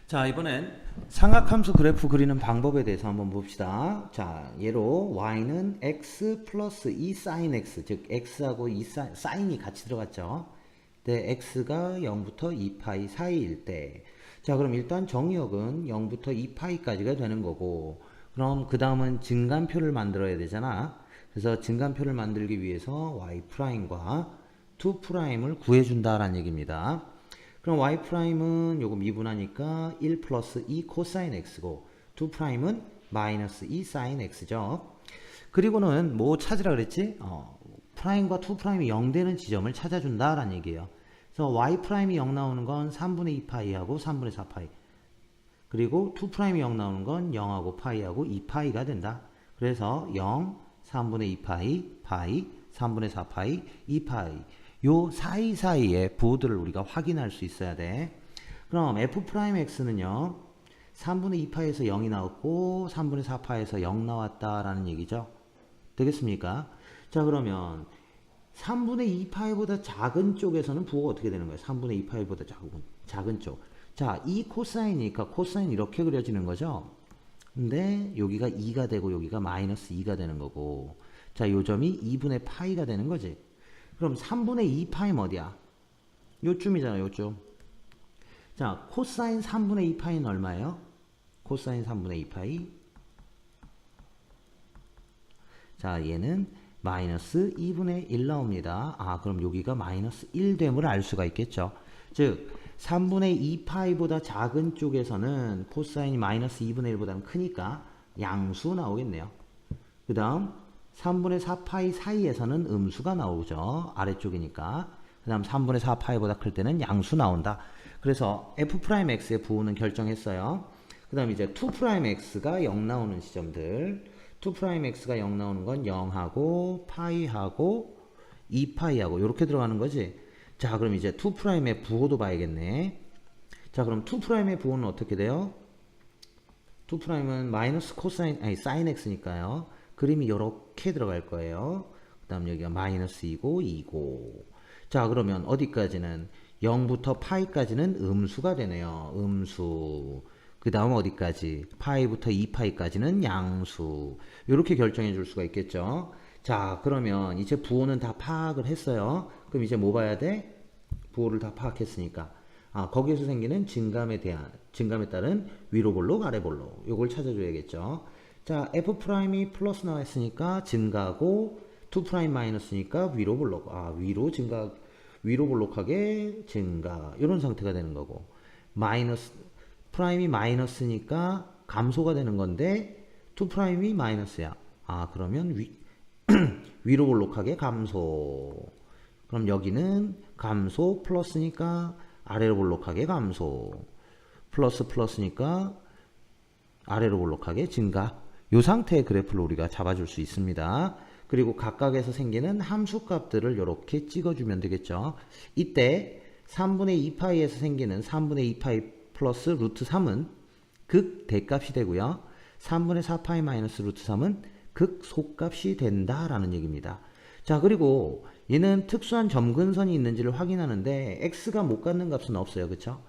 자, 이번엔 삼각함수 그래프 그리는 방법에 대해서 한번 봅시다. 자, 예로 y는 x 플러스 2 sin x, 즉 x하고 2 사인이 같이 들어갔죠. 네, x가 0부터 2파이 사이일 때. 자, 그럼 일단 정의역은 0부터 2파이까지가 되는 거고, 그럼 그 다음은 증간표를 만들어야 되잖아. 그래서 증간표를 만들기 위해서 y'과 2'을 구해준다라는 얘기입니다. 그럼 y'은 요거 미분하니까 1 플러스 2 코사인 x고 2'은 마이너스 2 사인 x죠. 그리고는 뭐 찾으라 그랬지? 프라임과 2'이 0 되는 지점을 찾아준다라는 얘기예요. 그래서 y'이 0 나오는 건 3분의 2파이하고 3분의 4파이. 그리고 2'이 0 나오는 건 0하고 파이하고 2파이가 된다. 그래서 0, 3분의 2파이, 파이, 3분의 4파이, 2파이. 요 사이사이의 부호들을 우리가 확인할 수 있어야 돼. 그럼 f'x는요. 3분의 2파에서 0이 나왔고 3분의 4파에서 0 나왔다라는 얘기죠. 되겠습니까? 자, 그러면 3분의 2파이보다 작은 쪽에서는 부호가 어떻게 되는 거예요? 3분의 2파이보다 작은 쪽. 자, 이 코사인이니까 코사인 이렇게 그려지는 거죠. 근데 여기가 2가 되고 여기가 마이너스 2가 되는 거고, 자, 요 점이 2분의 파이가 되는 거지. 그럼 3분의 2파이는 어디야? 요쯤이잖아, 요쯤. 자, 코사인 3분의 2파이는 얼마예요? 코사인 3분의 2파이. 자, 얘는 마이너스 2분의 1 나옵니다. 아, 그럼 여기가 마이너스 1 됨을 알 수가 있겠죠. 즉, 3분의 2파이보다 작은 쪽에서는 코사인이 마이너스 2분의 1보다는 크니까 양수 나오겠네요. 그 다음 3분의 4파이 사이에서는 음수가 나오죠. 아래쪽이니까. 그 다음 3분의 4파이보다 클 때는 양수 나온다. 그래서 f'x의 부호는 결정했어요. 그 다음 이제 2'x가 0 나오는 시점들. 2'x가 0 나오는 건 0하고 파이하고 2파이하고 이렇게 들어가는 거지. 자, 그럼 이제 2'의 부호도 봐야겠네. 자, 그럼 2'의 부호는 어떻게 돼요? 2'은 마이너스 코사인, 아니 사인 x니까요. 그림이 이렇게 들어갈 거예요. 그 다음 여기가 마이너스 2고 2고. 자, 그러면 어디까지는 0부터 파이까지는 음수가 되네요. 음수. 그 다음 어디까지? 파이부터 2파이까지는 양수. 이렇게 결정해 줄 수가 있겠죠. 자, 그러면 이제 부호는 다 파악을 했어요. 그럼 이제 뭐 봐야 돼? 부호를 다 파악했으니까. 아, 거기에서 생기는 증감에 따른 위로 볼록, 아래 볼록. 요걸 찾아줘야겠죠. 자, f'이 플러스 나왔으니까 증가고 2' 마이너스니까 위로 볼록. 아, 위로 볼록하게 증가. 이런 상태가 되는 거고. 마이너스, 프라임이 마이너스니까 감소가 되는 건데 2'이 마이너스야. 아, 그러면 위로 볼록하게 감소. 그럼 여기는 감소 플러스니까 아래로 볼록하게 감소. 플러스니까 아래로 볼록하게 증가. 이 상태의 그래프를 우리가 잡아줄 수 있습니다. 그리고 각각에서 생기는 함수값들을 이렇게 찍어주면 되겠죠. 이때 3분의 2파이에서 생기는 3분의 2파이 플러스 루트 3은 극대값이 되고요. 3분의 4파이 마이너스 루트 3은 극소값이 된다라는 얘기입니다. 자, 그리고 얘는 특수한 점근선이 있는지를 확인하는데 x가 못 갖는 값은 없어요. 그쵸?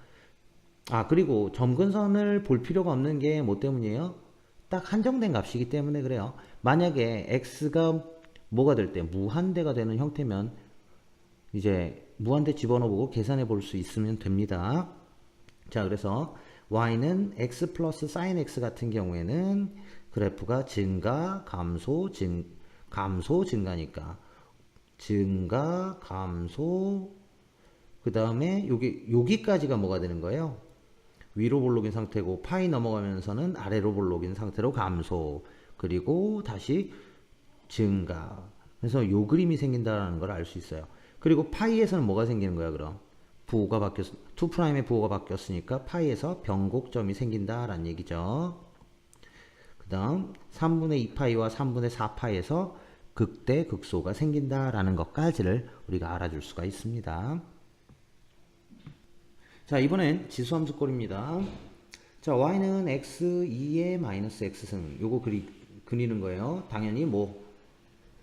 아, 그리고 점근선을 볼 필요가 없는 게 뭐 때문이에요? 딱 한정된 값이기 때문에 그래요. 만약에 x가 뭐가 될 때 무한대가 되는 형태면 이제 무한대 집어넣어보고 계산해 볼 수 있으면 됩니다. 자, 그래서 y는 x 플러스 sin x 같은 경우에는 그래프가 증가, 감소, 감소, 증가니까 증가, 감소, 그 다음에 여기까지가 뭐가 되는 거예요? 위로 볼록인 상태고 파이 넘어가면서는 아래로 볼록인 상태로 감소, 그리고 다시 증가. 그래서 요 그림이 생긴다는 걸 알 수 있어요. 그리고 파이에서는 뭐가 생기는 거야? 그럼 부호가 바뀌었, 2'의 부호가 바뀌었으니까 파이에서 변곡점이 생긴다라는 얘기죠. 그 다음 3분의 2파이와 3분의 4파이에서 극대 극소가 생긴다라는 것까지를 우리가 알아줄 수가 있습니다. 자, 이번엔 지수함수꼴입니다. 자, y는 x2의 마이너스 x승. 요거 그리는 거예요. 당연히 뭐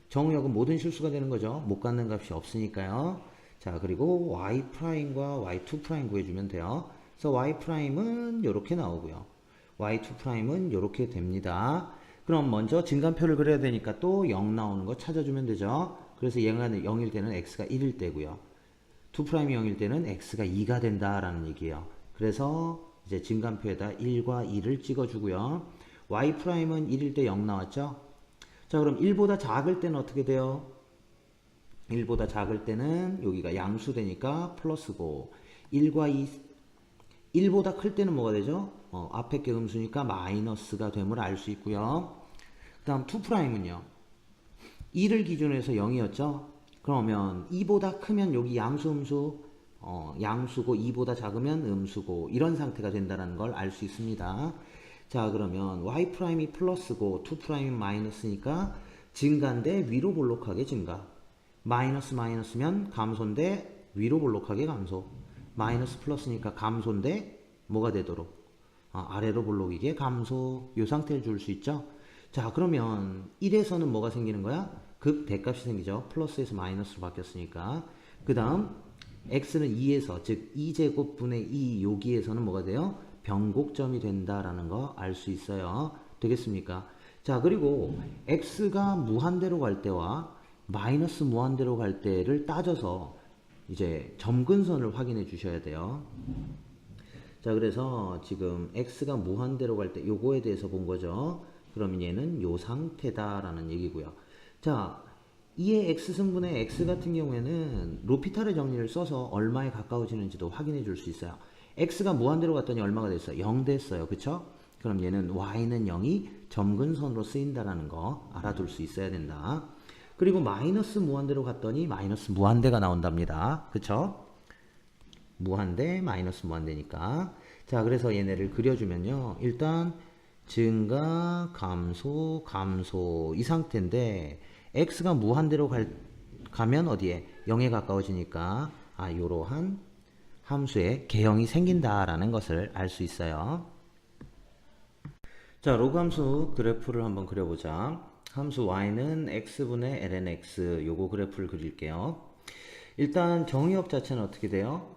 정의역은 모든 실수가 되는 거죠. 못 갖는 값이 없으니까요. 자, 그리고 y''과 y2' 구해주면 돼요. 그래서 y 프라임은 이렇게 나오고요. y2 프라임은 이렇게 됩니다. 그럼 먼저 증간표를 그려야 되니까 또 0 나오는 거 찾아주면 되죠. 그래서 얘가 0일 때는 x가 1일 때고요. 2 프라임이 0일 때는 x가 2가 된다라는 얘기예요. 그래서 이제 증간표에다 1과 2를 찍어주고요. y 프라임은 1일 때 0 나왔죠. 자, 그럼 1보다 작을 때는 어떻게 돼요? 1보다 작을 때는 여기가 양수되니까 플러스고 1과 2 1보다 클 때는 뭐가 되죠? 앞에 게 음수니까 마이너스가 됨을 알 수 있고요. 그 다음 2'은요 2를 기준으로 해서 0이었죠. 그러면 2보다 크면 여기 양수 음수 양수고 2보다 작으면 음수고 이런 상태가 된다는 걸 알 수 있습니다. 자, 그러면 y' 플러스고 2' 마이너스니까 증가인데 위로 볼록하게 증가. 마이너스면 감소인데 위로 볼록하게 감소. 마이너스 플러스니까 감소인데 뭐가 되도록 아래로 볼록이게 감소. 이 상태를 줄 수 있죠. 자, 그러면 1에서는 뭐가 생기는 거야? 극 대값이 생기죠. 플러스에서 마이너스로 바뀌었으니까. 그 다음 x는 2에서 즉 2제곱분의 2 여기에서는 뭐가 돼요? 변곡점이 된다라는 거 알 수 있어요. 되겠습니까? 자, 그리고 x가 무한대로 갈 때와 마이너스 무한대로 갈 때를 따져서 이제 점근선을 확인해 주셔야 돼요. 자, 그래서 지금 x가 무한대로 갈 때 요거에 대해서 본 거죠. 그러면 얘는 요 상태다라는 얘기고요. 자, 2의 x승분의 x 같은 경우에는 로피탈의 정리를 써서 얼마에 가까워지는지도 확인해 줄 수 있어요. x가 무한대로 갔더니 얼마가 됐어요? 0 됐어요. 그쵸? 그럼 얘는 y는 0이 점근선으로 쓰인다라는 거 알아둘 수 있어야 된다. 그리고 마이너스 무한대로 갔더니 마이너스 무한대가 나온답니다. 그쵸? 무한대, 마이너스 무한대니까. 자, 그래서 얘네를 그려주면요. 일단 증가, 감소, 감소 이 상태인데 x가 무한대로 가면 어디에? 0에 가까워지니까 이러한 함수에 개형이 생긴다라는 것을 알 수 있어요. 자, 로그 함수 그래프를 한번 그려보자. 함수 y는 x분의 ln x 요거 그래프를 그릴게요. 일단 정의역 자체는 어떻게 돼요?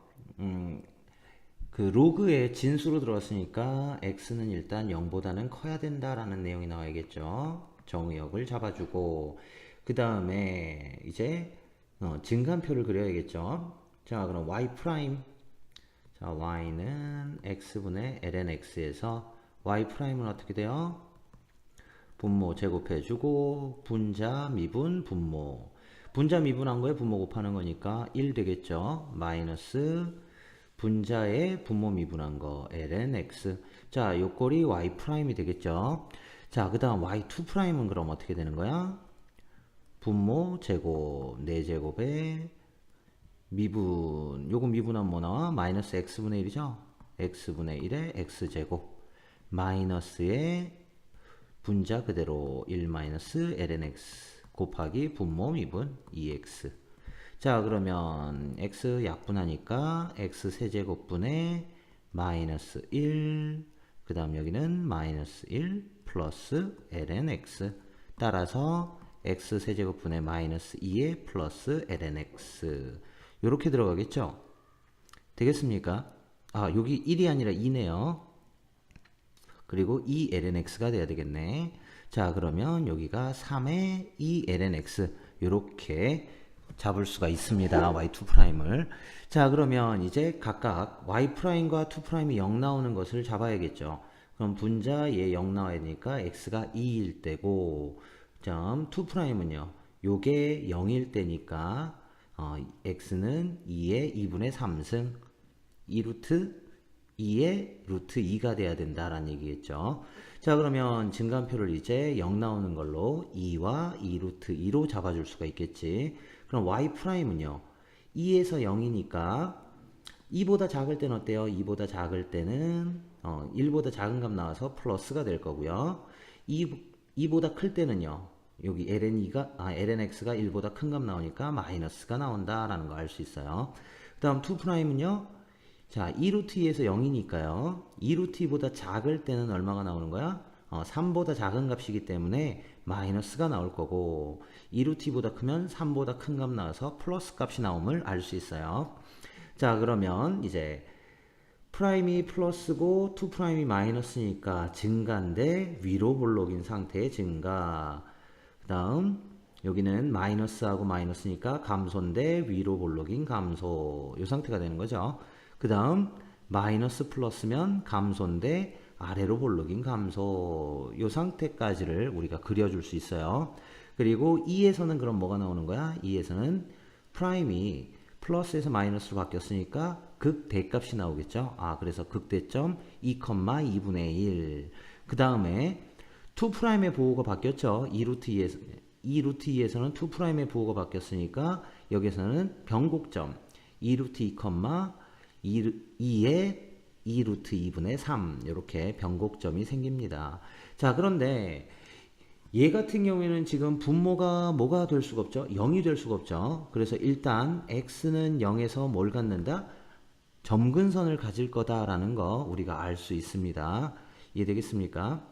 그 로그에 진수로 들어왔으니까 x는 일단 0보다는 커야 된다라는 내용이 나와야겠죠. 정의역을 잡아주고 그 다음에 이제 증간표를 그려야겠죠. 자, 그럼 y 프라임. 자, y는 x분의 ln x에서 y 프라임은 어떻게 돼요? 분모 제곱해주고 분자 미분 분모. 분자 미분한 거에 분모 곱하는 거니까 1 되겠죠. 마이너스 분자에 분모 미분한 거 ln x. 자, 요 꼴이 y 프라임이 되겠죠. 자, 그 다음 y2 프라임은 그럼 어떻게 되는 거야? 분모 제곱 4제곱에 미분. 요거 미분하면 뭐 나와? 마이너스 x분의 1이죠. x분의 1에 x제곱 마이너스에 분자 그대로 1 마이너스 ln x 곱하기 분모 미분 2x. 자, 그러면 x 약분하니까 x 세제곱분의 마이너스 1, 그 다음 여기는 마이너스 1 플러스 ln x. 따라서 x 세제곱분의 마이너스 2에 플러스 ln x. 요렇게 들어가겠죠? 되겠습니까? 여기 1이 아니라 2네요. 그리고 2 ln x가 돼야 되겠네. 자, 그러면 여기가 3의 2 ln x 요렇게 잡을 수가 있습니다. y2 프라임을. 자, 그러면 이제 각각 y 프라임과 2 프라임이 0 나오는 것을 잡아야겠죠. 그럼 분자 얘 0 나와야 되니까 x가 2일 때고 점 2 프라임은요. 요게 0일 때니까 x는 2의 2분의 3승 2루트 2의 루트 2가 돼야 된다라는 얘기겠죠. 자, 그러면 증간표를 이제 0 나오는 걸로 2와 2 루트 2로 잡아줄 수가 있겠지. 그럼 y 프라임은요. 2에서 0이니까 2보다 작을 때는 어때요? 2보다 작을 때는 1보다 작은 값 나와서 플러스가 될 거고요. 2보다 클 때는요. 여기 ln x가 1보다 큰 값 나오니까 마이너스가 나온다라는 거 알 수 있어요. 그 다음 2 프라임은요. 자, 2루트 2에서 0이니까요. 2루트 2보다 작을 때는 얼마가 나오는 거야? 3보다 작은 값이기 때문에 마이너스가 나올 거고 2루트 2보다 크면 3보다 큰 값 나와서 플러스 값이 나옴을 알 수 있어요. 자, 그러면 이제 프라임이 플러스고 2 프라임이 마이너스니까 증가인데 위로 볼록인 상태의 증가. 그 다음 여기는 마이너스하고 마이너스니까 감소인데 위로 볼록인 감소. 이 상태가 되는 거죠. 그 다음 마이너스 플러스면 감소인데 아래로 볼록인 감소. 이 상태까지를 우리가 그려줄 수 있어요. 그리고 2에서는 그럼 뭐가 나오는 거야? 2에서는 프라임이 플러스에서 마이너스로 바뀌었으니까 극대값이 나오겠죠. 그래서 극대점 2,2분의 1. 그 다음에 2 프라임의 보호가 바뀌었죠. 2 루트 2에서 2에서는 2 프라임의 보호가 바뀌었으니까 여기서는 변곡점 2 루트 2에 2 루트 2분의 3 이렇게 변곡점이 생깁니다. 자, 그런데 얘 같은 경우에는 지금 분모가 뭐가 될 수가 없죠? 0이 될 수가 없죠. 그래서 일단 x는 0에서 뭘 갖는다? 점근선을 가질 거다라는 거 우리가 알 수 있습니다. 이해되겠습니까?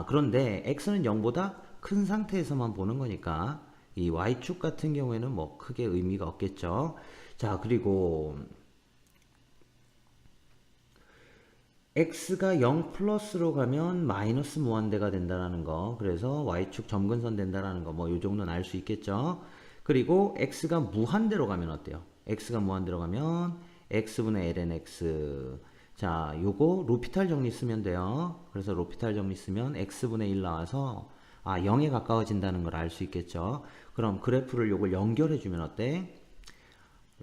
그런데 x는 0보다 큰 상태에서만 보는 거니까 이 y축 같은 경우에는 뭐 크게 의미가 없겠죠. 자, 그리고 x가 0 플러스로 가면 마이너스 무한대가 된다는 거. 그래서 y축 점근선 된다는 거. 뭐 이 정도는 알 수 있겠죠. 그리고 x가 무한대로 가면 어때요? x가 무한대로 가면 x분의 ln x. 자, 요거 로피탈 정리 쓰면 돼요. 그래서 로피탈 정리 쓰면 x분의 1 나와서 0에 가까워진다는 걸 알 수 있겠죠. 그럼 그래프를 요걸 연결해 주면 어때?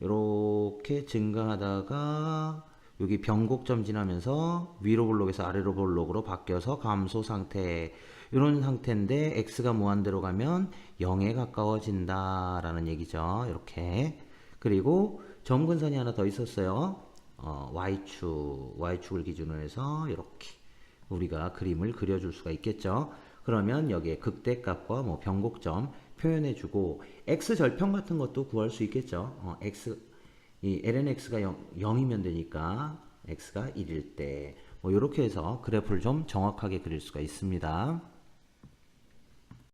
이렇게 증가하다가 여기 변곡점 지나면서 위로 볼록에서 아래로 볼록으로 바뀌어서 감소 상태. 이런 상태인데 x가 무한대로 가면 0에 가까워진다라는 얘기죠. 이렇게. 그리고 점근선이 하나 더 있었어요. y축을 기준으로 해서 이렇게 우리가 그림을 그려줄 수가 있겠죠. 그러면 여기에 극대값과 뭐 변곡점 표현해주고 x절편 같은 것도 구할 수 있겠죠. 이 ln x가 0이면 되니까 x가 1일 때 뭐 이렇게 해서 그래프를 좀 정확하게 그릴 수가 있습니다.